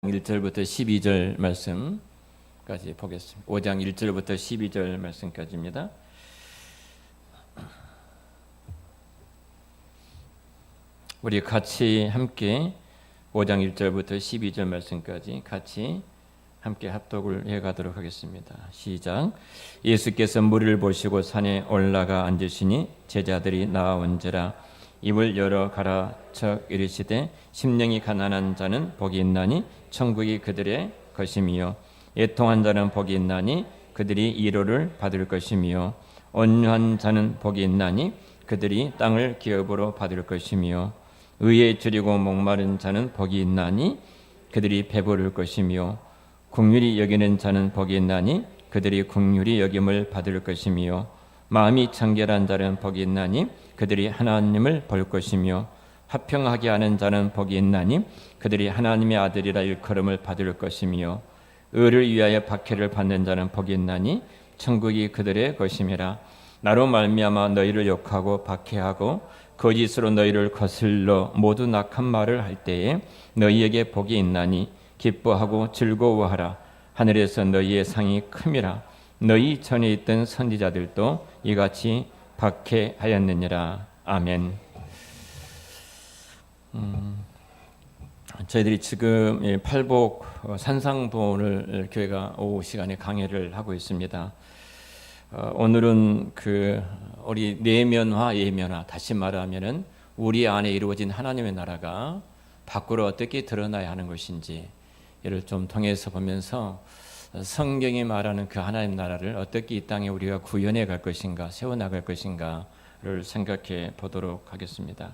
1절부터 12절 말씀까지 보겠습니다. 5장 1절부터 12절 말씀까지입니다. 우리 같이 함께 5장 1절부터 12절 말씀까지 같이 함께 합독을 해가도록 하겠습니다. 시작. 예수께서 무리를 보시고 산에 올라가 앉으시니 제자들이 나아온지라. 입을 열어 가라쳐 이르시되 심령이 가난한 자는 복이 있나니 천국이 그들의 것이미요. 애통한 자는 복이 있나니 그들이 위로를 받을 것이미요. 온유한 자는 복이 있나니 그들이 땅을 기업으로 받을 것이미요. 의에 줄이고 목마른 자는 복이 있나니 그들이 배부를 것이미요. 긍휼히 여기는 자는 복이 있나니 그들이 긍휼히 여김을 받을 것이미요. 마음이 청결한 자는 복이 있나니 그들이 하나님을 볼 것이며 화평하게 하는 자는 복이 있나니 그들이 하나님의 아들이라 일컬음을 받을 것이며 의를 위하여 박해를 받는 자는 복이 있나니 천국이 그들의 것임이라. 나로 말미암아 너희를 욕하고 박해하고 거짓으로 너희를 거슬러 모두 낙한 말을 할 때에 너희에게 복이 있나니 기뻐하고 즐거워하라. 하늘에서 너희의 상이 큼이라. 너희 전에 있던 선지자들도 이같이 박해하였느니라. 아멘. 저희들이 지금 팔복 산상본을 교회가 오후 시간에 강해를 하고 있습니다. 오늘은 우리 내면화 예면화, 다시 말하면은 우리 안에 이루어진 하나님의 나라가 밖으로 어떻게 드러나야 하는 것인지 이를 좀 통해서 보면서 성경이 말하는 그 하나님 나라를 어떻게 이 땅에 우리가 구현해 갈 것인가, 세워나갈 것인가를 생각해 보도록 하겠습니다.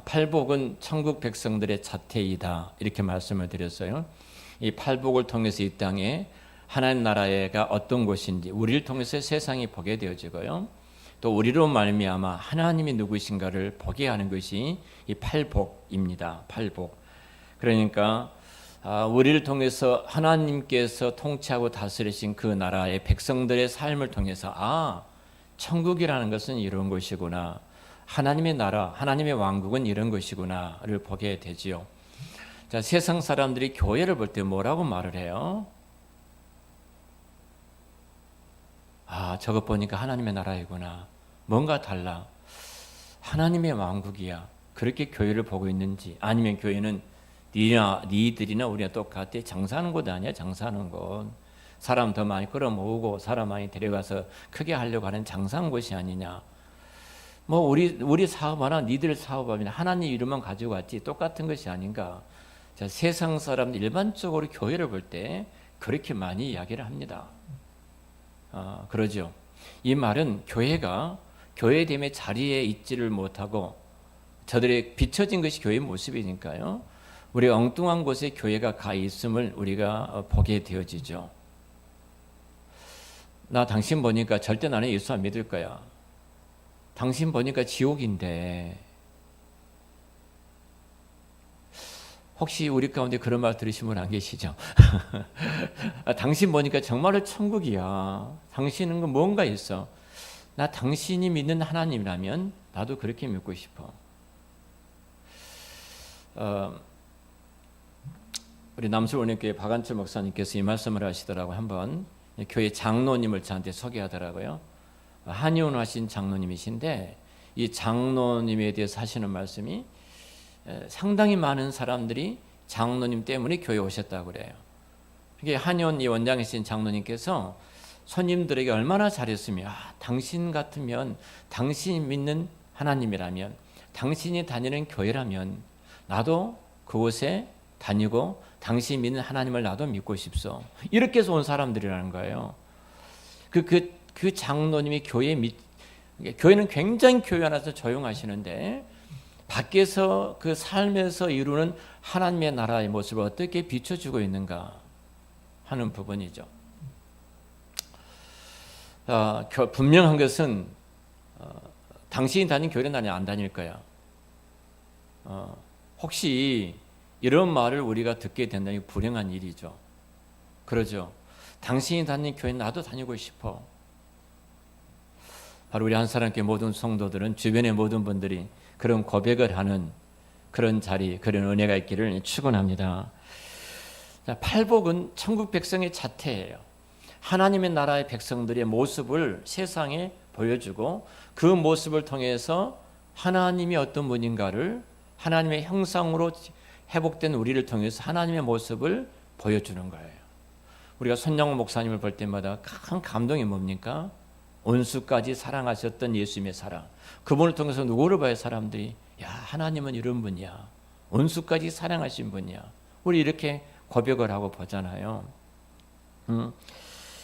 팔복은 천국 백성들의 자태이다 이렇게 말씀을 드렸어요. 이 팔복을 통해서 이 땅에 하나님 나라가 어떤 곳인지 우리를 통해서 세상이 보게 되어지고요. 또 우리로 말미암아 하나님이 누구신가를 보게 하는 것이 이 팔복입니다. 팔복. 그러니까 우리를 통해서 하나님께서 통치하고 다스리신 그 나라의 백성들의 삶을 통해서 천국이라는 것은 이런 것이구나. 하나님의 나라, 하나님의 왕국은 이런 것이구나를 보게 되지요. 자, 세상 사람들이 교회를 볼 때 뭐라고 말을 해요? 저것 보니까 하나님의 나라이구나. 뭔가 달라. 하나님의 왕국이야. 그렇게 교회를 보고 있는지, 아니면 교회는 니들이나 우리가 똑같아. 장사하는 곳 아니야. 장사하는 곳. 사람 더 많이 끌어모으고 사람 많이 데려가서 크게 하려고 하는 장사하는 곳이 아니냐. 우리 사업하나 니들 사업하면 하나님 이름만 가지고 왔지 똑같은 것이 아닌가. 자, 세상 사람들 일반적으로 교회를 볼 때 그렇게 많이 이야기를 합니다. 그러죠. 이 말은 교회가 교회됨의 자리에 있지를 못하고 저들의 비춰진 것이 교회의 모습이니까요. 우리 엉뚱한 곳에 교회가 가 있음을 우리가 보게 되어지죠. 나 당신 보니까 절대 나는 예수 안 믿을 거야. 당신 보니까 지옥인데. 혹시 우리 가운데 그런 말 들으신 분 안 계시죠? 당신 보니까 정말로 천국이야. 당신은 뭔가 있어. 나 당신이 믿는 하나님이라면 나도 그렇게 믿고 싶어. 우리 남수원의교회 박한철 목사님께서 이 말씀을 하시더라고요. 한번 교회 장로님을 저한테 소개하더라고요. 한의원하신 장로님이신데 이 장로님에 대해서 하시는 말씀이 상당히 많은 사람들이 장로님 때문에 교회에 오셨다고 그래요. 이게 한의원 이 원장이신 장로님께서 손님들에게 얼마나 잘했으면 당신 같으면 당신이 믿는 하나님이라면 당신이 다니는 교회라면 나도 그곳에 다니고 당신이 믿는 하나님을 나도 믿고 싶소. 이렇게 해서 온 사람들이라는 거예요. 그 장로님이 교회는 굉장히 교회 안에서 조용하시는데 밖에서 그 삶에서 이루는 하나님의 나라의 모습을 어떻게 비춰주고 있는가 하는 부분이죠. 분명한 것은 당신이 다닌 교회는 나는 안 다닐 거야. 혹시 이런 말을 우리가 듣게 된다면 불행한 일이죠. 그러죠. 당신이 다닌 교회 나도 다니고 싶어. 바로 우리 한사람교회 모든 성도들은 주변의 모든 분들이 그런 고백을 하는 그런 자리, 그런 은혜가 있기를 축원합니다. 자, 팔복은 천국 백성의 자태예요. 하나님의 나라의 백성들의 모습을 세상에 보여주고 그 모습을 통해서 하나님이 어떤 분인가를 하나님의 형상으로 회복된 우리를 통해서 하나님의 모습을 보여주는 거예요. 우리가 손양호 목사님을 볼 때마다 큰 감동이 뭡니까? 온수까지 사랑하셨던 예수님의 사랑. 그분을 통해서 누구를 봐요? 사람들이 야, 하나님은 이런 분이야. 온수까지 사랑하신 분이야. 우리 이렇게 고백을 하고 보잖아요.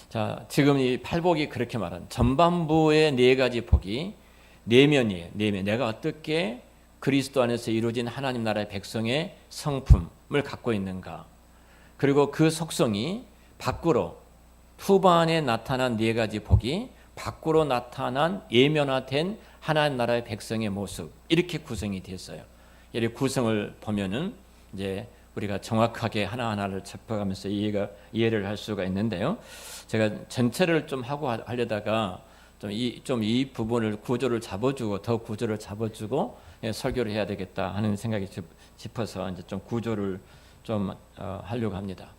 자, 지금 이 팔복이 그렇게 말하는 전반부의 네 가지 복이 내면이에요. 내면. 내가 어떻게 그리스도 안에서 이루어진 하나님 나라의 백성의 성품을 갖고 있는가. 그리고 그 속성이 밖으로 후반에 나타난 네 가지 복이 밖으로 나타난 예면화된 하나님 나라의 백성의 모습 이렇게 구성이 됐어요. 이 구성을 보면은 이제 우리가 정확하게 하나하나를 짚어가면서 이해를 할 수가 있는데요. 제가 전체를 좀 하고 하려다가 좀 이 부분을 구조를 잡아주고 더 구조를 잡아주고 설교를 해야 되겠다 하는 생각이 짚어서 이제 좀 구조를 좀 하려고 합니다.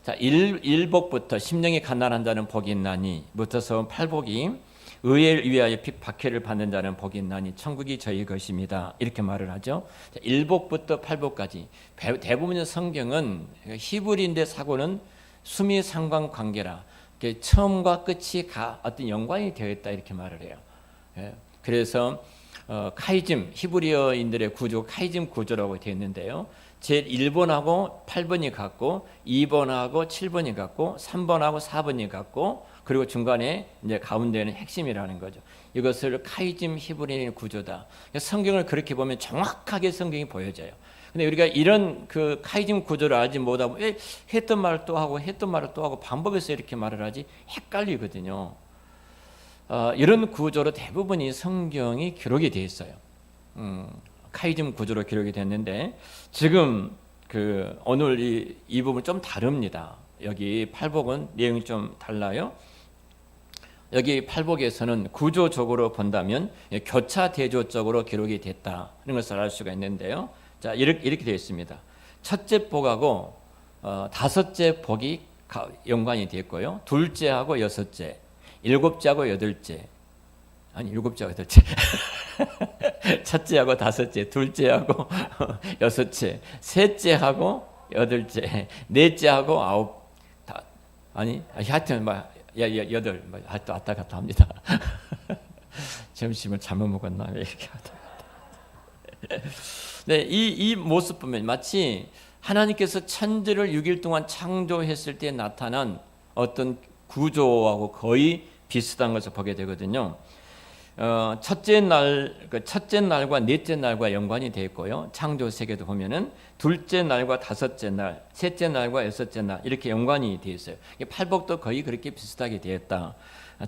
자, 1복부터 심령이 가난한 자는 복이 있나니 부터서 8복이 의를 위하여 박해를 받는 자는 복이 있나니 천국이 저희 것입니다. 이렇게 말을 하죠. 자, 1복부터 8복까지 대부분의 성경은 히브리인데 사고는 수미 상관 관계라 처음과 끝이 어떤 연관이 되어 있다 이렇게 말을 해요. 그래서 카이즘 히브리어인들의 구조 카이즘 구조라고 되어 있는데요. 제 1번하고 8번이 같고 2번하고 7번이 같고 3번하고 4번이 같고 그리고 중간에 이제 가운데는 핵심이라는 거죠. 이것을 카이즘 히브리인 구조다. 성경을 그렇게 보면 정확하게 성경이 보여져요. 근데 우리가 이런 그 카이즘 구조를 알지 못하고 왜 했던 말을 또 하고 했던 말을 또 하고 반복해서 이렇게 말을 하지 헷갈리거든요. 이런 구조로 대부분이 성경이 기록이 되어 있어요. 카이즘 구조로 기록이 됐는데 지금 오늘 이 부분 좀 다릅니다. 여기 팔복은 내용이 좀 달라요. 여기 팔복에서는 구조적으로 본다면 교차 대조적으로 기록이 됐다는 것을 알 수가 있는데요. 자, 이렇게 되어 있습니다. 첫째 복하고 다섯째 복이 연관이 되어 있고요. 둘째하고 여섯째, 일곱째하고 여덟째, 아니 일곱째하고 여덟째, 첫째하고 다섯째, 둘째하고 여섯째, 셋째하고 여덟째, 넷째하고 아홉, 하여튼 여덟, 또 왔다 갔다 합니다. 점심을 잘못 먹었나 이렇게 하다. 네, 이 모습 보면 마치 하나님께서 천지를 6일 동안 창조했을 때 나타난 어떤 구조하고 거의 비슷한 것을 보게 되거든요. 첫째 날과 넷째 날과 연관이 되어 있고요. 창조 세계도 보면은 둘째 날과 다섯째 날, 셋째 날과 여섯째 날 이렇게 연관이 되어 있어요. 팔복도 거의 그렇게 비슷하게 되었다.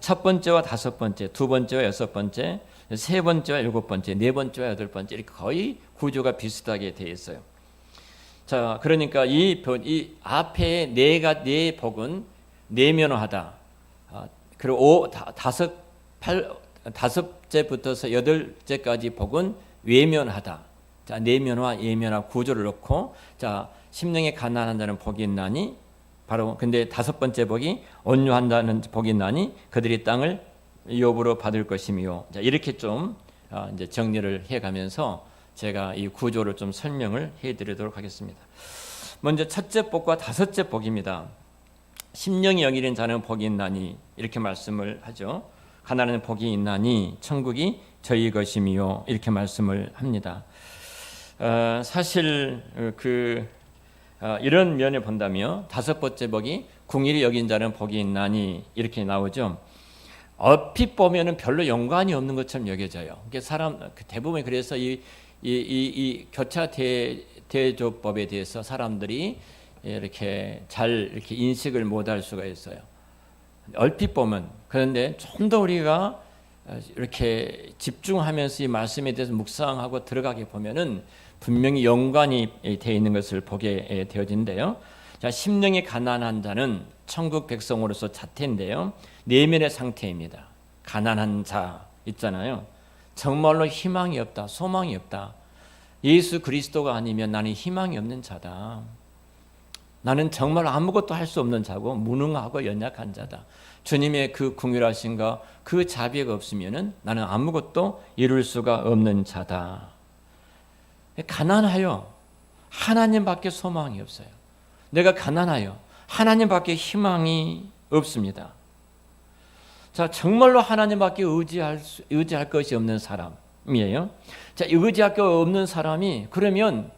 첫 번째와 다섯 번째, 두 번째와 여섯 번째, 세 번째와 일곱 번째, 네 번째와 여덟 번째 이렇게 거의 구조가 비슷하게 되어 있어요. 자, 그러니까 이 앞에 네 복은 내면화하다. 그리고 다섯째부터서 여덟째까지 복은 외면하다. 자, 내면화, 예면화 구조를 놓고 자, 심령에 가난한 자는 복이 있나니 바로 근데 다섯 번째 복이 온유한다는 복이 있나니 그들이 땅을 유업으로 받을 것이며 자, 이렇게 좀 이제 정리를 해가면서 제가 이 구조를 좀 설명을 해드리도록 하겠습니다. 먼저 첫째 복과 다섯째 복입니다. 심령이 여기는 자는 복이 있나니 이렇게 말씀을 하죠. 가난한 복이 있나니 천국이 저희 것이며 이렇게 말씀을 합니다. 사실 이런 면에 본다면 다섯 번째 복이 궁일이 여긴 자는 복이 있나니 이렇게 나오죠. 얼핏 보면은 별로 연관이 없는 것처럼 여겨져요. 대부분 그래서 이 교차 대조법에 대해서 사람들이 이렇게 인식을 못할 수가 있어요. 얼핏 보면 그런데 좀 더 우리가 이렇게 집중하면서 이 말씀에 대해서 묵상하고 들어가게 보면은 분명히 연관이 되어 있는 것을 보게 되어진대요. 자, 심령이 가난한 자는 천국 백성으로서 자태인데요. 내면의 상태입니다. 가난한 자 있잖아요. 정말로 희망이 없다, 소망이 없다. 예수 그리스도가 아니면 나는 희망이 없는 자다. 나는 정말 아무것도 할 수 없는 자고 무능하고 연약한 자다. 주님의 그 긍휼하심과 그 자비가 없으면은 나는 아무것도 이룰 수가 없는 자다. 가난하여 하나님밖에 소망이 없어요. 내가 가난하여 하나님밖에 희망이 없습니다. 자, 정말로 하나님밖에 의지할 것이 없는 사람이에요. 자, 의지할 것 없는 사람이 그러면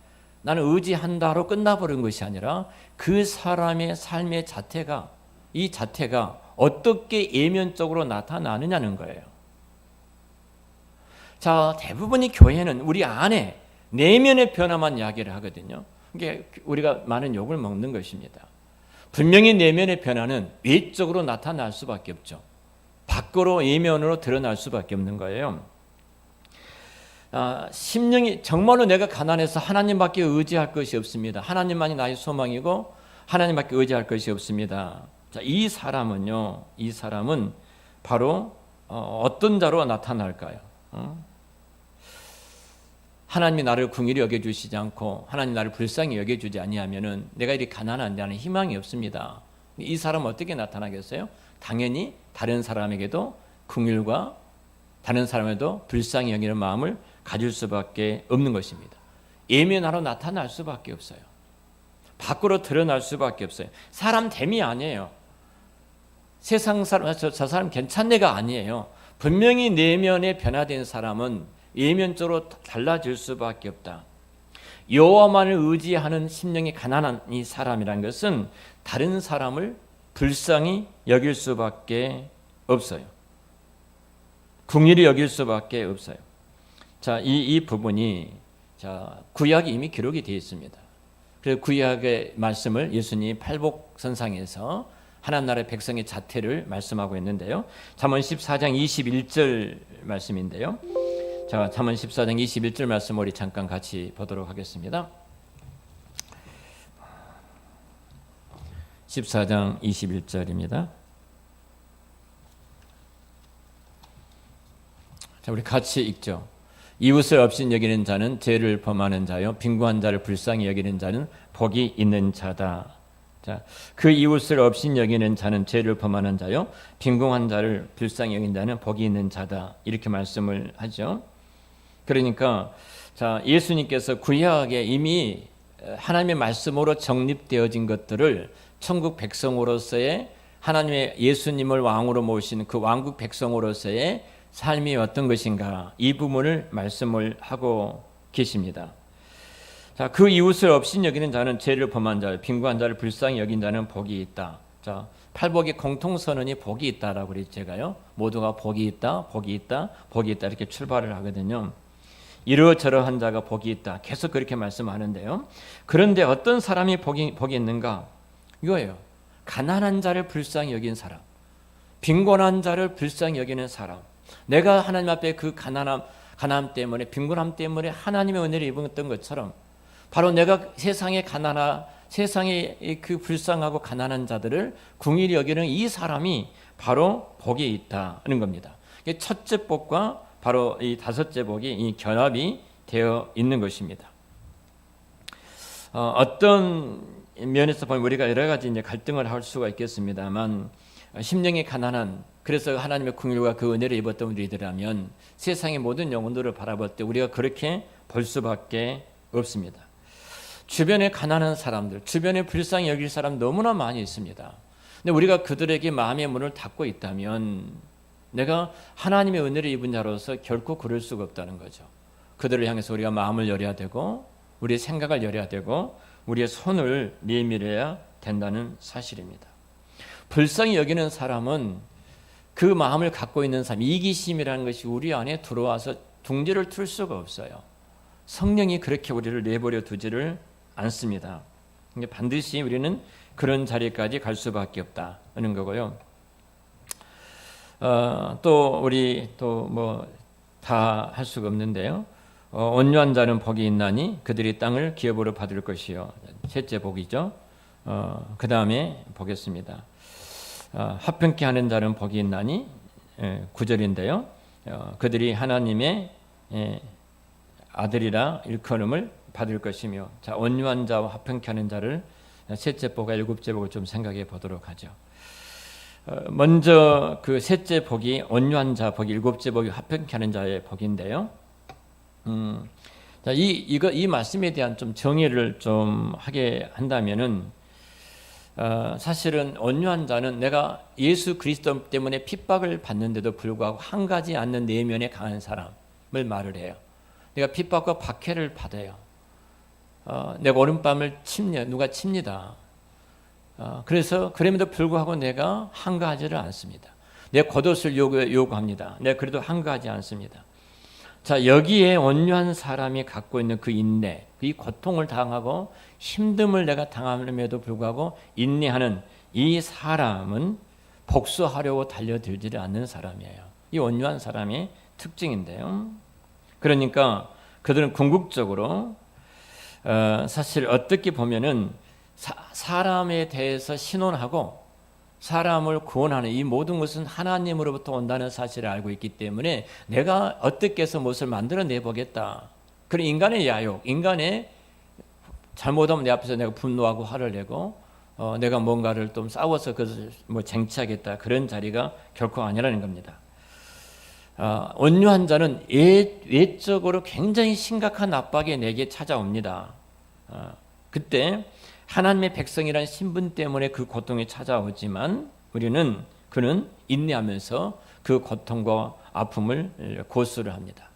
나는 의지한다로 끝나버린 것이 아니라 그 사람의 삶의 자태가, 이 자태가 어떻게 예면적으로 나타나느냐는 거예요. 자, 대부분의 교회는 우리 안에 내면의 변화만 이야기를 하거든요. 이게 우리가 많은 욕을 먹는 것입니다. 분명히 내면의 변화는 외적으로 나타날 수밖에 없죠. 밖으로 예면으로 드러날 수밖에 없는 거예요. 심령이 정말로 내가 가난해서 하나님밖에 의지할 것이 없습니다. 하나님만이 나의 소망이고 하나님밖에 의지할 것이 없습니다. 자, 이 사람은 바로 어떤 자로 나타날까요? 하나님이 나를 긍휼히 여겨주시지 않고 하나님 나를 불쌍히 여겨주지 아니하면은 내가 이렇게 가난한 데는 희망이 없습니다. 이 사람은 어떻게 나타나겠어요? 당연히 다른 사람에게도 긍휼과 다른 사람에도 불쌍히 여기는 마음을 가질 수밖에 없는 것입니다. 예면하러 나타날 수밖에 없어요. 밖으로 드러날 수밖에 없어요. 사람 됨이 아니에요. 세상 사람, 저 사람 괜찮네가 아니에요. 분명히 내면에 변화된 사람은 예면적으로 달라질 수밖에 없다. 여호와만을 의지하는 심령이 가난한 이 사람이란 것은 다른 사람을 불쌍히 여길 수밖에 없어요. 긍휼히 여길 수밖에 없어요. 자, 이 부분이 구약이 이미 기록이 되어 있습니다. 그래서 구약의 말씀을 예수님이 팔복선상에서 하나님 나라의 백성의 자태를 말씀하고 있는데요. 잠언 14장 21절 말씀인데요. 자, 잠언 14장 21절 말씀 우리 잠깐 같이 보도록 하겠습니다. 14장 21절입니다. 자, 우리 같이 읽죠. 이웃을 없인 여기는 자는 죄를 범하는 자요, 빈곤한 자를 불쌍히 여기는 자는 복이 있는 자다. 자, 그 이웃을 없인 여기는 자는 죄를 범하는 자요, 빈곤한 자를 불쌍히 여기는 자는 복이 있는 자다. 이렇게 말씀을 하죠. 그러니까 자, 예수님께서 구약에 이미 하나님의 말씀으로 정립되어진 것들을 천국 백성으로서의 하나님의 예수님을 왕으로 모신 그 왕국 백성으로서의 삶이 어떤 것인가, 이 부분을 말씀을 하고 계십니다. 자, 그 이웃을 없인 여기는 자는 죄를 범한 자, 빈곤한 자를 불쌍히 여긴 자는 복이 있다. 자, 팔복의 공통선언이 복이 있다라고 그랬죠. 제가요, 모두가 복이 있다, 복이 있다, 복이 있다 이렇게 출발을 하거든요. 이러저러한 자가 복이 있다. 계속 그렇게 말씀하는데요. 그런데 어떤 사람이 복이 있는가? 이거예요. 가난한 자를 불쌍히 여긴 사람, 빈곤한 자를 불쌍히 여기는 사람. 내가 하나님 앞에 그 가난함 때문에, 빈곤함 때문에 하나님의 은혜를 입었던 것처럼 바로 내가 세상에 그 불쌍하고 가난한 자들을 긍휼히 여기는 이 사람이 바로 복이 있다는 겁니다. 첫째 복과 바로 이 다섯째 복이 이 결합이 되어 있는 것입니다. 어떤 면에서 보면 우리가 여러 가지 이제 갈등을 할 수가 있겠습니다만, 심령이 가난한, 그래서 하나님의 긍휼과 그 은혜를 입었던 우리들이라면 세상의 모든 영혼들을 바라볼 때 우리가 그렇게 볼 수밖에 없습니다. 주변에 가난한 사람들, 주변에 불쌍히 여길 사람 너무나 많이 있습니다. 근데 우리가 그들에게 마음의 문을 닫고 있다면 내가 하나님의 은혜를 입은 자로서 결코 그럴 수가 없다는 거죠. 그들을 향해서 우리가 마음을 열어야 되고 우리의 생각을 열어야 되고 우리의 손을 내밀어야 된다는 사실입니다. 불쌍히 여기는 사람은 그 마음을 갖고 있는 사람, 이기심이라는 것이 우리 안에 들어와서 둥지를 틀 수가 없어요. 성령이 그렇게 우리를 내버려 두지를 않습니다. 반드시 우리는 그런 자리까지 갈 수밖에 없다는 거고요. 또 우리 또 뭐 다 할 수가 없는데요. 온유한 자는 복이 있나니 그들이 땅을 기업으로 받을 것이요. 셋째 복이죠. 그 다음에 보겠습니다. 화평케 하는 자는 복이 있나니 9절인데요. 그들이 하나님의 아들이라 일컬음을 받을 것이며, 자, 온유한 자와 화평케 하는 자를 셋째 복과 일곱째 복을 좀 생각해 보도록 하죠. 먼저 그 셋째 복이 온유한 자 복이, 일곱째 복이 화평케 하는 자의 복인데요. 자, 이 말씀에 대한 좀 정의를 좀 하게 한다면은, 사실은 온유한 자는 내가 예수 그리스도 때문에 핍박을 받는데도 불구하고 한가지 않는 내면에 강한 사람을 말을 해요. 내가 핍박과 박해를 받아요. 내가 오른밤을 누가 칩니다. 그래서 그럼에도 불구하고 내가 한가하지를 않습니다. 내 겉옷을 요구합니다. 내가 그래도 한가하지 않습니다. 자, 여기에 온유한 사람이 갖고 있는 그 인내, 이 고통을 당하고 힘듦을 내가 당함에도 불구하고 인내하는 이 사람은 복수하려고 달려들지 않는 사람이에요. 이 온유한 사람의 특징인데요. 그러니까 그들은 궁극적으로 사실 어떻게 보면은 사람에 대해서 신원하고 사람을 구원하는 이 모든 것은 하나님으로부터 온다는 사실을 알고 있기 때문에 내가 어떻게 해서 무엇을 만들어내 보겠다. 그런 인간의 야욕, 인간의 잘못하면 내 앞에서 내가 분노하고 화를 내고 내가 뭔가를 좀 싸워서 그것을 쟁취하겠다. 그런 자리가 결코 아니라는 겁니다. 온유한 자는 외적으로 굉장히 심각한 압박이 내게 찾아옵니다. 그때 하나님의 백성이라는 신분 때문에 그 고통이 찾아오지만 그는 인내하면서 그 고통과 아픔을 고수를 합니다.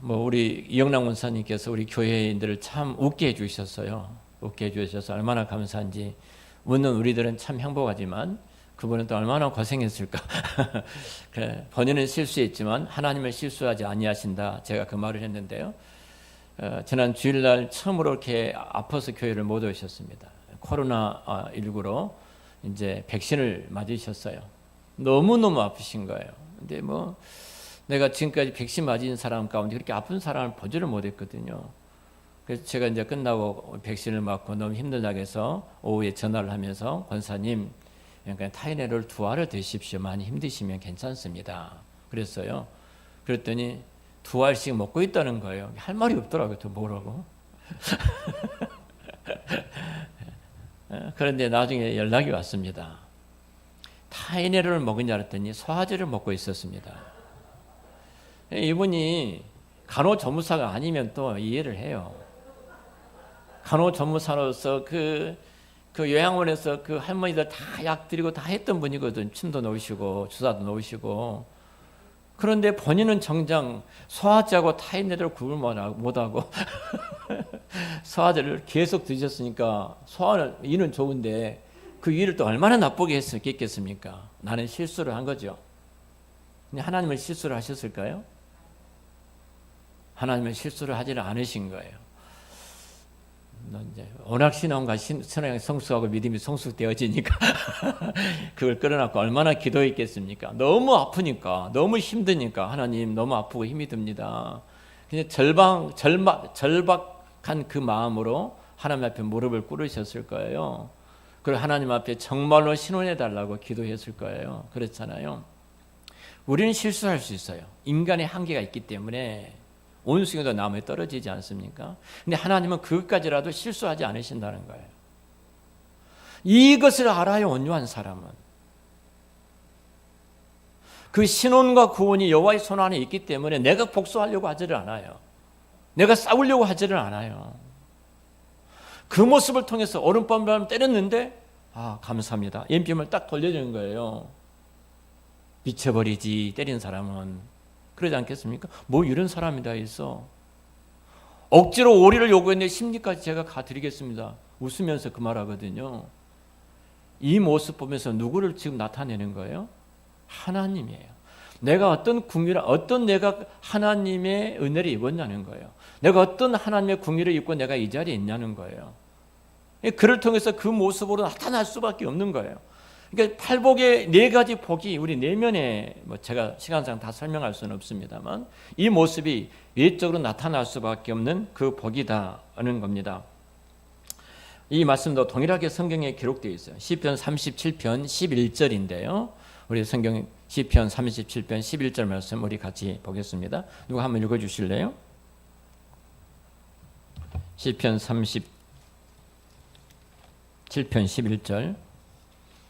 우리 이영락 원사님께서 우리 교회인들을 참 웃게 해주셨어요. 웃게 해주셔서 얼마나 감사한지. 웃는 우리들은 참 행복하지만 그분은 또 얼마나 고생했을까. 본인은 실수했지만 하나님을 실수하지 아니하신다. 제가 그 말을 했는데요. 지난 주일날 처음으로 이렇게 아파서 교회를 못 오셨습니다. 코로나19로 이제 백신을 맞으셨어요. 너무너무 아프신 거예요. 근데 내가 지금까지 백신 맞은 사람 가운데 그렇게 아픈 사람을 보지를 못했거든요. 그래서 제가 이제 끝나고 백신을 맞고 너무 힘들다고 해서 오후에 전화를 하면서 권사님, 그러니까 타이레놀 2알을 드십시오. 많이 힘드시면 괜찮습니다. 그랬어요. 그랬더니 2알씩 먹고 있다는 거예요. 할 말이 없더라고요. 또 뭐라고. 그런데 나중에 연락이 왔습니다. 타이레놀을 먹은 줄 알았더니 소화제를 먹고 있었습니다. 이분이 간호조무사가 아니면 또 이해를 해요. 간호조무사로서 그 요양원에서 그 할머니들 다 약 드리고 다 했던 분이거든. 침도 놓으시고 주사도 놓으시고. 그런데 본인은 정작 소화제하고 타이레놀을 구분 못하고 소화제를 계속 드셨으니까 소화는 이는 좋은데 그 위를 또 얼마나 나쁘게 했겠습니까? 나는 실수를 한 거죠. 근데 하나님은 실수를 하셨을까요? 하나님은 실수를 하지는 않으신 거예요. 이제 워낙 신앙과 신앙이 성숙하고 믿음이 성숙되어지니까 그걸 끌어놨고 얼마나 기도했겠습니까? 너무 아프니까, 너무 힘드니까 하나님 너무 아프고 힘이 듭니다. 그냥 절박한 그 마음으로 하나님 앞에 무릎을 꿇으셨을 거예요. 그리고 하나님 앞에 정말로 신원해달라고 기도했을 거예요. 그렇잖아요. 우리는 실수할 수 있어요. 인간의 한계가 있기 때문에 온수경도 나무에 떨어지지 않습니까? 근데 하나님은 그것까지라도 실수하지 않으신다는 거예요. 이것을 알아요. 온유한 사람은. 그 신원과 구원이 여호와의 손 안에 있기 때문에 내가 복수하려고 하지를 않아요. 내가 싸우려고 하지를 않아요. 그 모습을 통해서 오른밤 때렸는데 감사합니다. 왼편을 딱 돌려주는 거예요. 미쳐버리지 때린 사람은. 그러지 않겠습니까? 뭐 이런 사람이 다 있어. 억지로 오리를 요구했는데 심리까지 제가 가드리겠습니다. 웃으면서 그 말하거든요. 이 모습 보면서 누구를 지금 나타내는 거예요? 하나님이에요. 내가 어떤 내가 하나님의 은혜를 입었냐는 거예요. 내가 어떤 하나님의 궁유를 입고 내가 이 자리에 있냐는 거예요. 그를 통해서 그 모습으로 나타날 수밖에 없는 거예요. 그러니까 팔복의 4가지 복이 우리 내면에 제가 시간상 다 설명할 수는 없습니다만 이 모습이 외적으로 나타날 수밖에 없는 그 복이다는 겁니다. 이 말씀도 동일하게 성경에 기록되어 있어요. 시편 37편 11절인데요. 우리 성경 시편 37편 11절 말씀 우리 같이 보겠습니다. 누가 한번 읽어주실래요? 시편 37편 11절.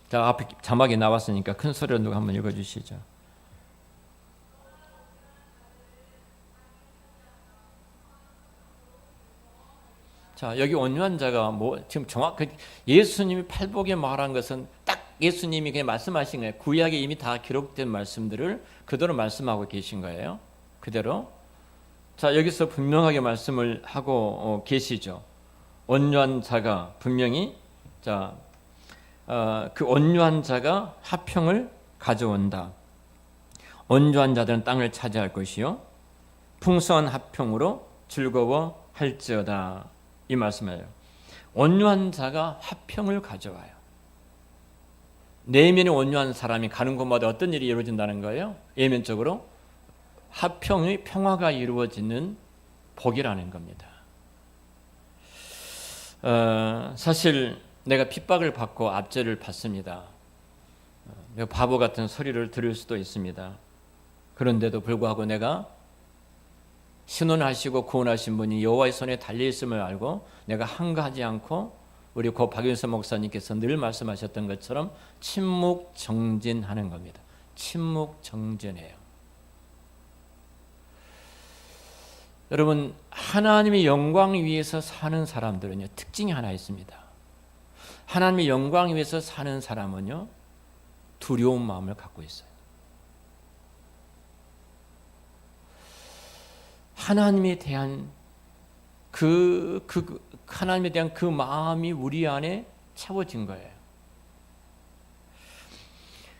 자, 앞에 자막이 나왔으니까 큰 소리로 누가 한번 읽어주시죠. 자, 여기 온유한 자가 지금 정확하게 예수님이 팔복에 말한 것은 딱 예수님이 그냥 말씀하신 거예요. 구약에 이미 다 기록된 말씀들을 그대로 말씀하고 계신 거예요. 그대로. 자, 여기서 분명하게 말씀을 하고 계시죠. 온유한 자가 분명히 그 온유한 자가 화평을 가져온다. 온유한 자들은 땅을 차지할 것이요 풍성한 화평으로 즐거워할지어다. 이 말씀이에요. 온유한 자가 화평을 가져와요. 내면이 온유한 사람이 가는 곳마다 어떤 일이 이루어진다는 거예요? 예면적으로 화평의 평화가 이루어지는 복이라는 겁니다. 사실 내가 핍박을 받고 압제를 받습니다. 바보 같은 소리를 들을 수도 있습니다. 그런데도 불구하고 내가 신원하시고 구원하신 분이 여호와의 손에 달려 있음을 알고 내가 한가하지 않고 우리 고 박윤서 목사님께서 늘 말씀하셨던 것처럼 침묵정진하는 겁니다. 침묵정진해요. 여러분, 하나님의 영광 위에서 사는 사람들은요, 특징이 하나 있습니다. 하나님의 영광 위에서 사는 사람은요, 두려운 마음을 갖고 있어요. 하나님에 대한 하나님에 대한 그 마음이 우리 안에 채워진 거예요.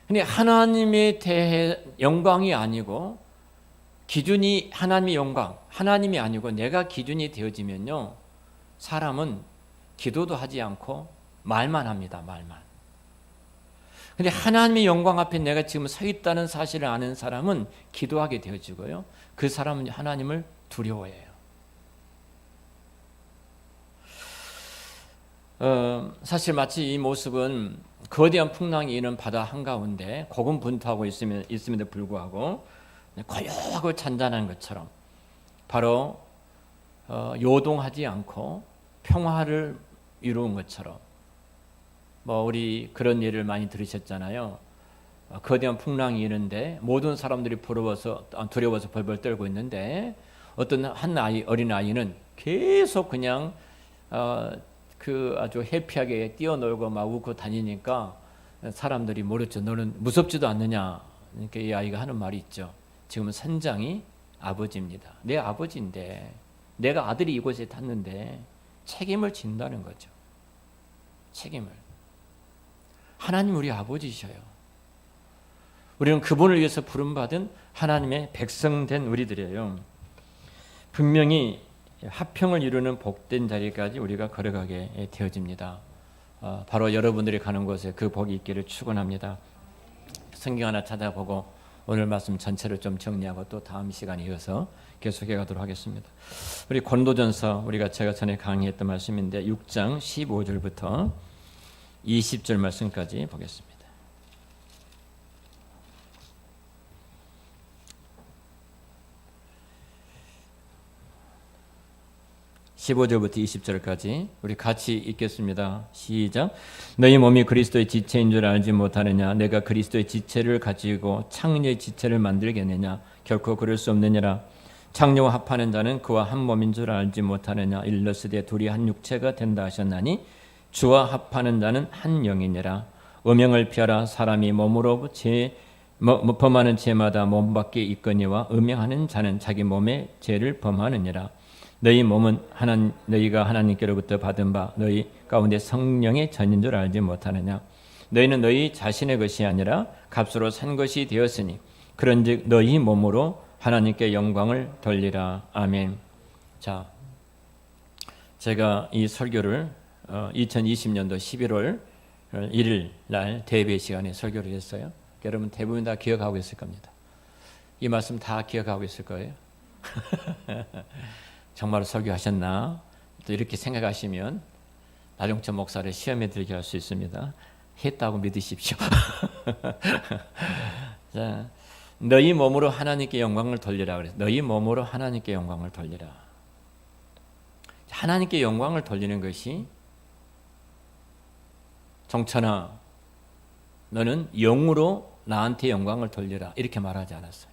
근데 하나님에 대해 영광이 아니고 기준이 하나님의 영광, 하나님이 아니고 내가 기준이 되어지면요, 사람은 기도도 하지 않고 말만 합니다. 말만. 근데 하나님의 영광 앞에 내가 지금 서 있다는 사실을 아는 사람은 기도하게 되어지고요, 그 사람은 하나님을 두려워해요. 사실 마치 이 모습은 거대한 풍랑이 이는 바다 한가운데 고군분투하고 있음에도 불구하고 고요하고 잔잔한 것처럼 바로 요동하지 않고 평화를 이루은 것처럼, 우리 그런 예를 많이 들으셨잖아요. 거대한 풍랑이 이는데 모든 사람들이 두려워서 벌벌 떨고 있는데 어떤 어린 아이는 계속 그냥 아주 해피하게 뛰어놀고 막 웃고 다니니까 사람들이 모르죠. 너는 무섭지도 않느냐. 그러니까 이 아이가 하는 말이 있죠. 지금은 선장이 아버지입니다. 내 아버지인데 내가 아들이 이곳에 탔는데 책임을 진다는 거죠. 책임을. 하나님 우리 아버지셔요. 우리는 그분을 위해서 부름받은 하나님의 백성된 우리들이에요. 분명히 화평을 이루는 복된 자리까지 우리가 걸어가게 되어집니다. 바로 여러분들이 가는 곳에 그 복이 있기를 축원합니다. 성경 하나 찾아보고 오늘 말씀 전체를 좀 정리하고 또 다음 시간에 이어서 계속해 가도록 하겠습니다. 우리 고린도전서, 제가 전에 강의했던 말씀인데 6장 15절부터 20절 말씀까지 보겠습니다. 15절부터 20절까지 우리 같이 읽겠습니다. 시작. 너희 몸이 그리스도의 지체인 줄 알지 못하느냐? 내가 그리스도의 지체를 가지고 창녀의 지체를 만들겠느냐? 결코 그럴 수 없느니라. 창녀와 합하는 자는 그와 한 몸인 줄 알지 못하느냐? 일러스되 둘이 한 육체가 된다 하셨나니 주와 합하는 자는 한 영이니라. 음행을 피하라. 사람이 몸으로 범하는 죄마다 몸 밖에 있거니와 음행하는 자는 자기 몸의 죄를 범하느니라. 너희 몸은 너희가 하나님께로부터 받은 바 너희 가운데 성령의 전인 줄 알지 못하느냐? 너희는 너희 자신의 것이 아니라 값으로 산 것이 되었으니 그런즉 너희 몸으로 하나님께 영광을 돌리라. 아멘. 자, 제가 이 설교를 2020년도 11월 1일 날 대배 시간에 설교를 했어요. 여러분 대부분 다 기억하고 있을 겁니다. 이 말씀 다 기억하고 있을 거예요. 정말 설교하셨나? 또 이렇게 생각하시면 나종천 목사를 시험에 들게 할 수 있습니다. 했다고 믿으십시오. 자, 너희 몸으로 하나님께 영광을 돌리라 그래서 너희 몸으로 하나님께 영광을 돌리라. 하나님께 영광을 돌리는 것이 정천아 너는 영으로 나한테 영광을 돌리라 이렇게 말하지 않았어요.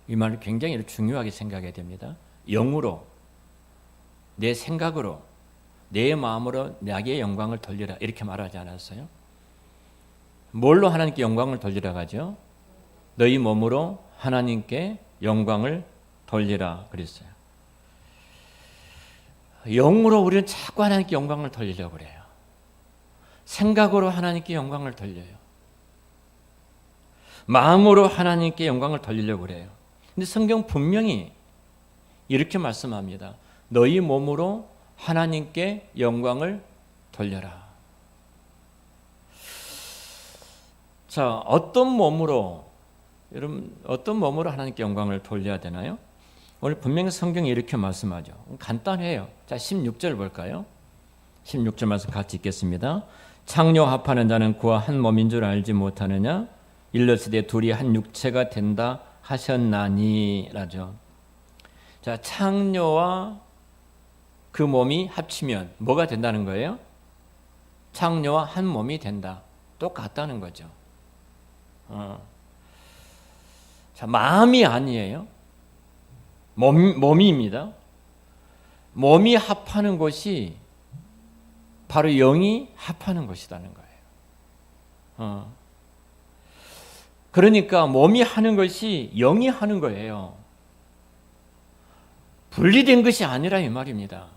이 말을 굉장히 중요하게 생각해야 됩니다. 영으로 내 생각으로 내 마음으로 나에게 영광을 돌리라 이렇게 말하지 않았어요. 뭘로 하나님께 영광을 돌리라 하죠? 너희 몸으로 하나님께 영광을 돌리라 그랬어요. 영으로 우리는 자꾸 하나님께 영광을 돌리려고 그래요. 생각으로 하나님께 영광을 돌려요. 마음으로 하나님께 영광을 돌리려고 그래요. 근데 성경 분명히 이렇게 말씀합니다. 너희 몸으로 하나님께 영광을 돌려라. 자, 어떤 몸으로 여러분 어떤 몸으로 하나님께 영광을 돌려야 되나요? 오늘 분명히 성경이 이렇게 말씀하죠. 간단해요. 자, 16절 볼까요? 16절 말씀 같이 읽겠습니다. 창녀 합하는 자는 그와 한 몸인 줄 알지 못하느냐? 일렀으되 둘이 한 육체가 된다 하셨나니 라죠. 자, 창녀와 그 몸이 합치면 뭐가 된다는 거예요? 창녀와 한 몸이 된다. 똑같다는 거죠. 자, 마음이 아니에요. 몸입니다. 몸이 합하는 것이 바로 영이 합하는 것이라는 거예요. 그러니까 몸이 하는 것이 영이 하는 거예요. 분리된 것이 아니라 이 말입니다.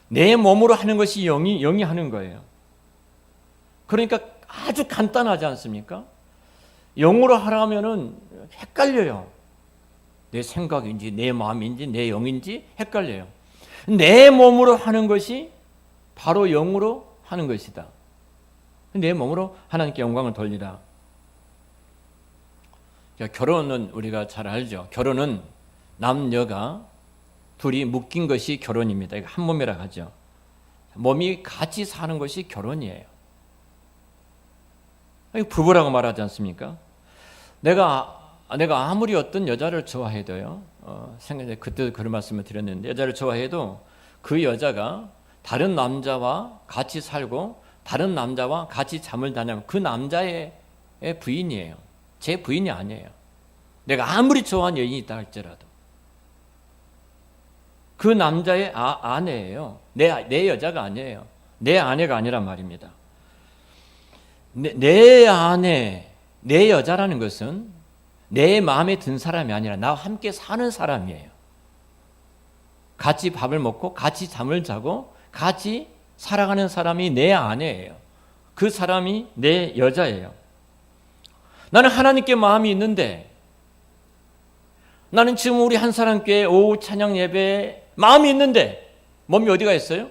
내 몸으로 하는 것이 영이 하는 거예요. 그러니까 아주 간단하지 않습니까? 영으로 하라면은 헷갈려요. 내 생각인지 내 마음인지 내 영인지 헷갈려요. 내 몸으로 하는 것이 바로 영으로 하는 것이다. 내 몸으로 하나님께 영광을 돌리라. 결혼은 우리가 잘 알죠. 결혼은 남녀가 둘이 묶인 것이 결혼입니다. 이거 한 몸이라 하죠. 몸이 같이 사는 것이 결혼이에요. 부부라고 말하지 않습니까? 내가 아무리 어떤 여자를 좋아해도요. 그때 그런 말씀을 드렸는데 여자를 좋아해도 그 여자가 다른 남자와 같이 살고 다른 남자와 같이 잠을 자냐면 그 남자의 부인이에요. 제 부인이 아니에요. 내가 아무리 좋아하는 여인이 있다 할지라도 그 남자의 아내예요. 내 여자가 아니에요. 내 아내가 아니란 말입니다. 내 아내, 내 여자라는 것은 내 마음에 든 사람이 아니라 나와 함께 사는 사람이에요. 같이 밥을 먹고 같이 잠을 자고 같이 살아가는 사람이 내 아내예요. 그 사람이 내 여자예요. 나는 하나님께 마음이 있는데 나는 지금 우리 한 사람 교회 오후 찬양 예배에 마음이 있는데 몸이 어디가 있어요?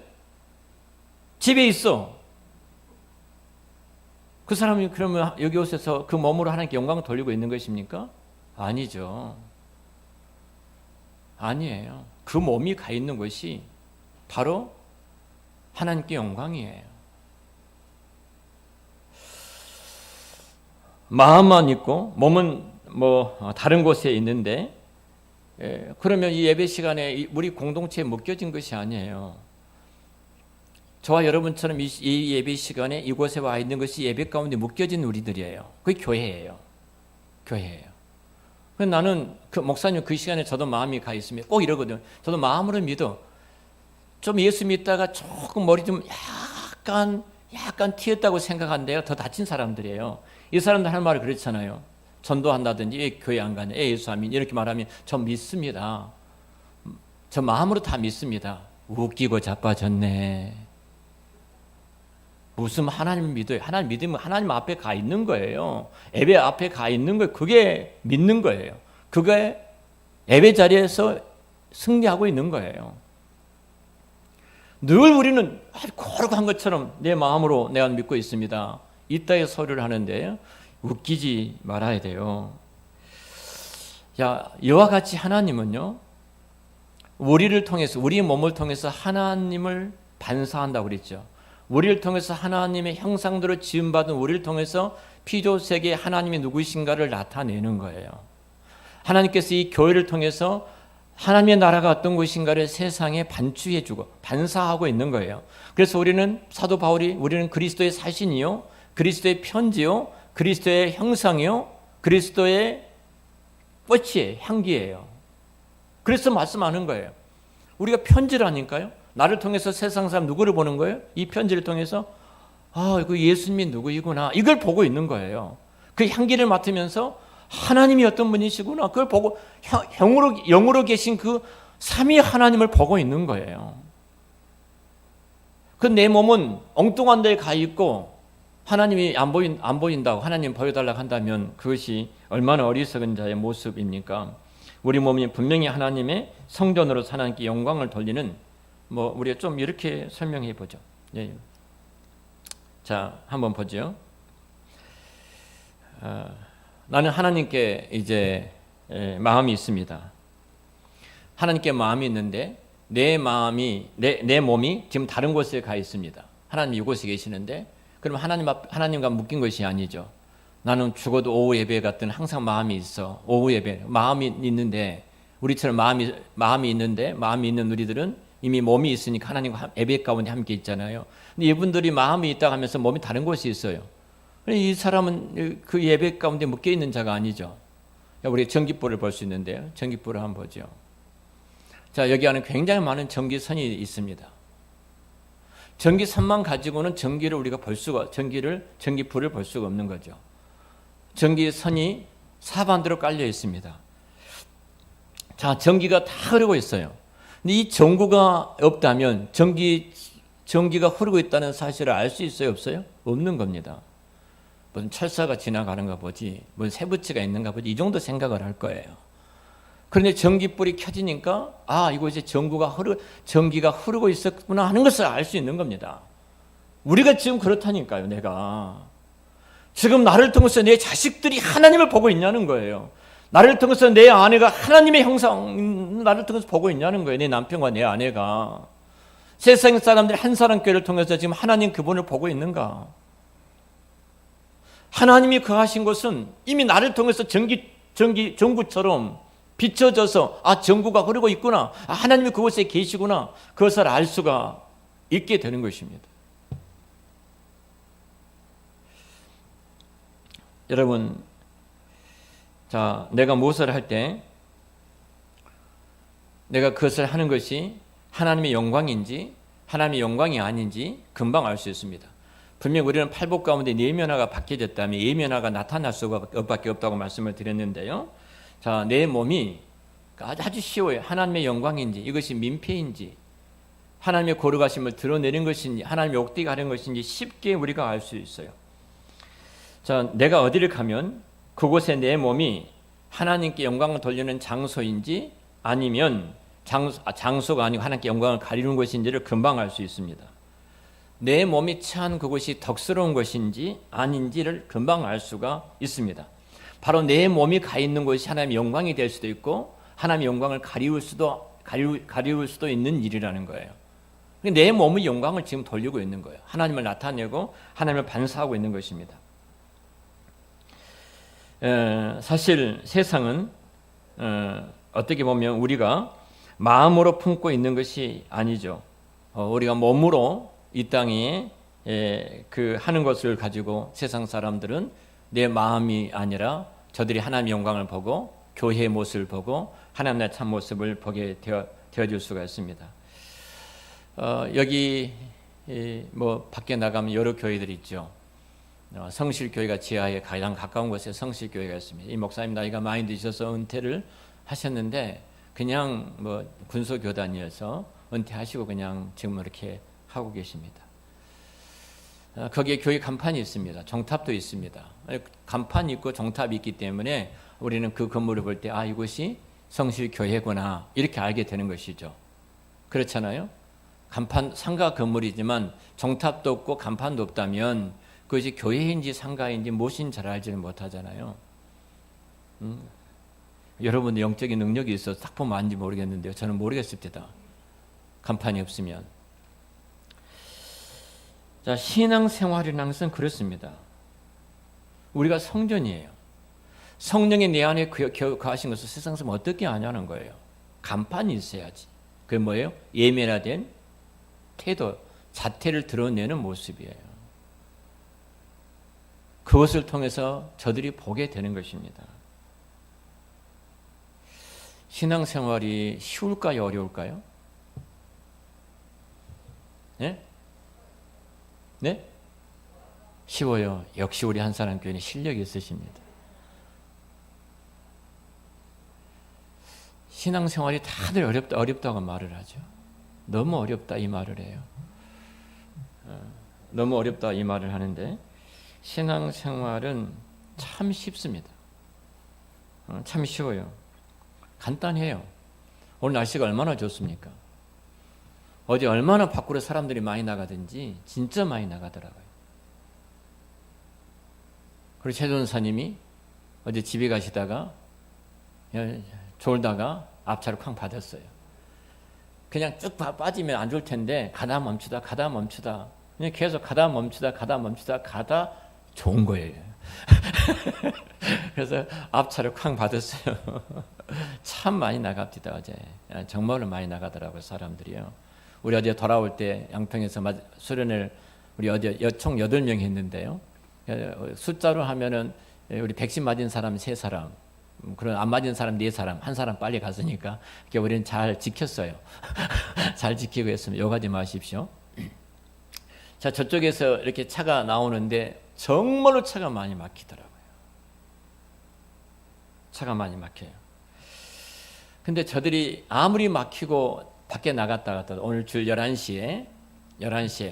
집에 있어. 그 사람이 그러면 여기 오셔서 그 몸으로 하나님께 영광을 돌리고 있는 것입니까? 아니죠. 아니에요. 그 몸이 가 있는 것이 바로 하나님께 영광이에요. 마음만 있고 몸은 다른 곳에 있는데 그러면 이 예배 시간에 우리 공동체에 묶여진 것이 아니에요. 저와 여러분처럼 이 예배 시간에 이곳에 와 있는 것이 예배 가운데 묶여진 우리들이에요. 그게 교회예요. 교회예요. 나는 목사님 그 시간에 저도 마음이 가 있으면 꼭 이러거든요. 저도 마음으로 믿어. 좀 예수 믿다가 조금 머리 좀 약간 튀었다고 생각한대요. 더 다친 사람들이에요. 이 사람들 할 말을 그렇잖아요. 전도한다든지 왜 교회 안 가냐, 예수 안 믿냐 이렇게 말하면 저 믿습니다. 저 마음으로 다 믿습니다. 웃기고 자빠졌네. 무슨 하나님 믿어요? 하나님 믿으면 하나님 앞에 가 있는 거예요. 예배 앞에 가 있는 거예요. 그게 믿는 거예요. 그게 예배 자리에서 승리하고 있는 거예요. 늘 우리는 거룩한 것처럼 내 마음으로 내가 믿고 있습니다. 이따의 소리를 하는데 웃기지 말아야 돼요. 이와 같이 하나님은요, 우리를 통해서, 우리의 몸을 통해서 하나님을 반사한다고 그랬죠. 우리를 통해서 하나님의 형상대로 지음받은 우리를 통해서 피조세계에 하나님이 누구신가를 나타내는 거예요. 하나님께서 이 교회를 통해서 하나님의 나라가 어떤 것인가를 세상에 반추해주고 반사하고 있는 거예요. 그래서 우리는 사도 바울이 우리는 그리스도의 사신이요, 그리스도의 편지요, 그리스도의 형상이요, 그리스도의 꽃이에요, 향기예요. 그래서 말씀하는 거예요. 우리가 편지라니까요. 나를 통해서 세상 사람 누구를 보는 거예요? 이 편지를 통해서 이거 예수님이 누구이구나 이걸 보고 있는 거예요. 그 향기를 맡으면서 하나님이 어떤 분이시구나 그걸 보고 영으로 계신 그 삼위 하나님을 보고 있는 거예요. 그 내 몸은 엉뚱한 데에 가 있고 하나님이 안 보인다고 하나님 보여달라고 한다면 그것이 얼마나 어리석은 자의 모습입니까? 우리 몸이 분명히 하나님의 성전으로 하나님께 영광을 돌리는 우리가 좀 이렇게 설명해 보죠. 예. 자, 한번 보죠. 나는 하나님께 이제 마음이 있습니다. 하나님께 마음이 있는데 내 몸이 지금 다른 곳에 가 있습니다. 하나님 이곳에 계시는데 그럼 하나님과 묶인 것이 아니죠. 나는 죽어도 오후 예배 같은 항상 마음이 있어. 오후 예배 마음이 있는데 우리처럼 마음이 있는 우리들은 이미 몸이 있으니까 하나님과 예배 가운데 함께 있잖아요. 근데 이분들이 마음이 있다 하면서 몸이 다른 곳이 있어요. 이 사람은 그 예배 가운데 묶여 있는 자가 아니죠. 우리 전기불을 볼 수 있는데요. 전기불을 한번 보죠. 자, 여기 안에 굉장히 많은 전기선이 있습니다. 전기선만 가지고는 전기불을 볼 수가 없는 거죠. 전기선이 사반대로 깔려 있습니다. 자, 전기가 다 흐르고 있어요. 근데 이 전구가 없다면 전기가 흐르고 있다는 사실을 알 수 있어요, 없어요? 없는 겁니다. 무슨 철사가 지나가는가 보지, 무슨 세부치가 있는가 보지, 이 정도 생각을 할 거예요. 그런데 전기불이 켜지니까 이곳에 전기가 흐르고 있었구나 하는 것을 알 수 있는 겁니다. 우리가 지금 그렇다니까요. 내가 지금 나를 통해서 내 자식들이 하나님을 보고 있냐는 거예요. 나를 통해서 내 아내가 하나님의 형상 나를 통해서 보고 있냐는 거예요. 내 남편과 내 아내가 세상 사람들이 한 사람 교회를 통해서 지금 하나님 그분을 보고 있는가? 하나님이 거하신 곳은 이미 나를 통해서 전구처럼 비춰져서 전구가 흐르고 있구나. 하나님이 그곳에 계시구나. 그것을 알 수가 있게 되는 것입니다. 여러분, 자, 내가 무엇을 할 때 내가 그것을 하는 것이 하나님의 영광인지 하나님의 영광이 아닌지 금방 알 수 있습니다. 분명 우리는 팔복 가운데 예면화가 박혀졌다면 예면화가 나타날 수밖에 없다고 말씀을 드렸는데요. 자, 내 몸이 아주 쉬워요. 하나님의 영광인지 이것이 민폐인지 하나님의 거룩하심을 드러내는 것인지 하나님의 옥대가 하는 것인지 쉽게 우리가 알 수 있어요. 자, 내가 어디를 가면 그곳에 내 몸이 하나님께 영광을 돌리는 장소인지 아니면 장소가 아니고 하나님께 영광을 가리는 것인지를 금방 알 수 있습니다. 내 몸이 처한 그곳이 덕스러운 것인지 아닌지를 금방 알 수가 있습니다. 바로 내 몸이 가 있는 곳이 하나님의 영광이 될 수도 있고 하나님의 영광을 가리울 수도 있는 일이라는 거예요. 내 몸의 영광을 지금 돌리고 있는 거예요. 하나님을 나타내고 하나님을 반사하고 있는 것입니다. 사실 세상은 어떻게 보면 우리가 마음으로 품고 있는 것이 아니죠. 우리가 몸으로 이 땅에 하는 것을 가지고 세상 사람들은 내 마음이 아니라 저들이 하나님의 영광을 보고 교회의 모습을 보고 하나님의 참 모습을 보게 되어질 수가 있습니다. 여기 밖에 나가면 여러 교회들이 있죠. 성실교회가 지하에 가장 가까운 곳에 성실교회가 있습니다. 이 목사님 나이가 많이 드셔서 은퇴를 하셨는데 그냥 군소교단이어서 은퇴하시고 그냥 지금 이렇게 하고 계십니다. 거기에 교회 간판이 있습니다. 정탑도 있습니다. 간판이 있고 정탑이 있기 때문에 우리는 그 건물을 볼 때 이곳이 성실교회구나 이렇게 알게 되는 것이죠. 그렇잖아요. 간판 상가 건물이지만 정탑도 없고 간판도 없다면 그것이 교회인지 상가인지 무엇인지 잘 알지는 못하잖아요. 여러분의 영적인 능력이 있어서 딱 보면 안지 모르겠는데요. 저는 모르겠습니다. 간판이 없으면. 자, 신앙생활이라는 것은 그렇습니다. 우리가 성전이에요. 성령이 내 안에 거하신 것을 세상 사람 어떻게 아냐는 거예요. 간판이 있어야지. 그게 뭐예요? 예민화된 태도, 자태를 드러내는 모습이에요. 그것을 통해서 저들이 보게 되는 것입니다. 신앙생활이 쉬울까요? 어려울까요? 네? 네? 쉬워요. 역시 우리 한사람교회는 실력이 있으십니다. 신앙생활이 다들 어렵다고 말을 하죠. 너무 어렵다 이 말을 해요. 너무 어렵다 이 말을 하는데 신앙생활은 참 쉽습니다. 참 쉬워요. 간단해요. 오늘 날씨가 얼마나 좋습니까? 어제 얼마나 밖으로 사람들이 많이 나가든지 진짜 많이 나가더라고요. 그리고 최 전사님이 어제 집에 가시다가 졸다가 앞차를 쾅 받았어요. 그냥 쭉 빠지면 안 좋을 텐데 가다 멈추다 그냥 계속 가다 멈추다 가다 좋은 거예요. 그래서 앞차를 쾅 받았어요. 참 많이 나갑니다. 어제 정말로 많이 나가더라고요. 사람들이요. 우리 어제 돌아올 때 양평에서 수련을 우리 어제 총 8명이 했는데요. 숫자로 하면은 우리 백신 맞은 사람 3사람, 그런 안 맞은 사람 4사람, 한 사람 빨리 갔으니까 우리는 잘 지켰어요. 잘 지키고 했으면 욕하지 마십시오. 자, 저쪽에서 이렇게 차가 나오는데 정말로 차가 많이 막히더라고요. 차가 많이 막혀요. 근데 저들이 아무리 막히고 밖에 나갔다 오늘 줄 11시에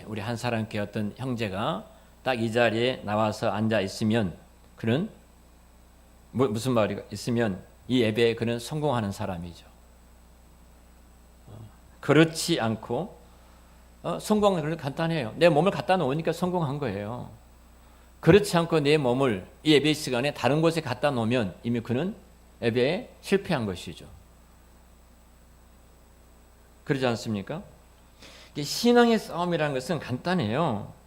우리 한사람교회 어떤 형제가 딱 이 자리에 나와서 앉아 있으면 그는 무슨 말이 있으면 이 예배에 그는 성공하는 사람이죠. 그렇지 않고 성공은 그렇게 간단해요. 내 몸을 갖다 놓으니까 성공한 거예요. 그렇지 않고 내 몸을 이 예배 시간에 다른 곳에 갖다 놓으면 이미 그는 예배에 실패한 것이죠. 그러지 않습니까? 신앙의 싸움이라는 것은 간단해요.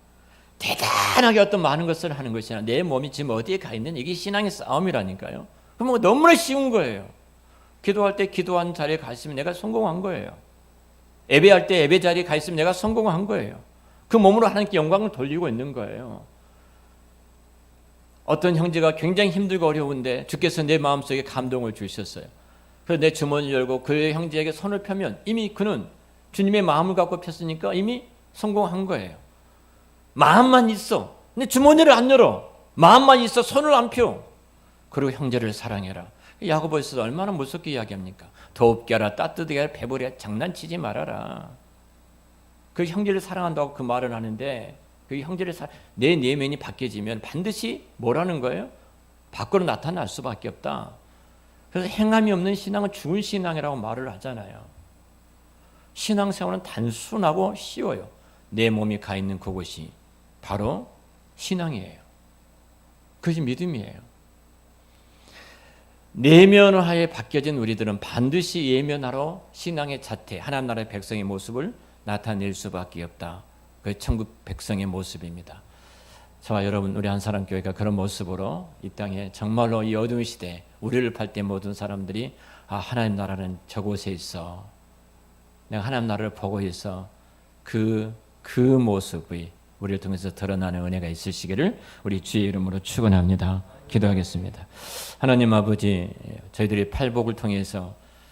대단하게 어떤 많은 것을 하는 것이 아니라 내 몸이 지금 어디에 가 있는 이게 신앙의 싸움이라니까요. 그럼 너무나 쉬운 거예요. 기도할 때 기도한 자리에 가 있으면 내가 성공한 거예요. 예배할 때 예배 자리에 가 있으면 내가 성공한 거예요. 그 몸으로 하나님께 영광을 돌리고 있는 거예요. 어떤 형제가 굉장히 힘들고 어려운데 주께서 내 마음속에 감동을 주셨어요. 그래서 내 주머니를 열고 그 형제에게 손을 펴면 이미 그는 주님의 마음을 갖고 폈으니까 이미 성공한 거예요. 마음만 있어. 근데 주머니를 안 열어. 마음만 있어. 손을 안 펴. 그리고 형제를 사랑해라. 야고보서도 얼마나 무섭게 이야기합니까? 더웁게 하라, 따뜻하게 하라, 배부르게 장난치지 말아라. 그 형제를 사랑한다고 그 말을 하는데 그 형제를 내 내면이 바뀌어지면 반드시 뭐라는 거예요? 밖으로 나타날 수밖에 없다. 그래서 행함이 없는 신앙은 죽은 신앙이라고 말을 하잖아요. 신앙생활은 단순하고 쉬워요. 내 몸이 가 있는 그곳이 바로 신앙이에요. 그것이 믿음이에요. 내면화에 바뀌어진 우리들은 반드시 예면하러 신앙의 자태, 하나님 나라의 백성의 모습을 나타낼 수밖에 없다. 그 천국 백성의 모습입니다. 저와 여러분, 우리 한사람교회가 그런 모습으로 이 땅에 정말로 이 어두운 시대에 우리를 팔 때 모든 사람들이 하나님 나라는 저곳에 있어. 내가 하나님 나라를 보고 있어. 그 모습이 우리를 통해서 드러나는 은혜가 있으시기를 우리 주의 이름으로 축원합니다. 기도하겠습니다. 하나님 아버지, 저희들이 팔복을 통해서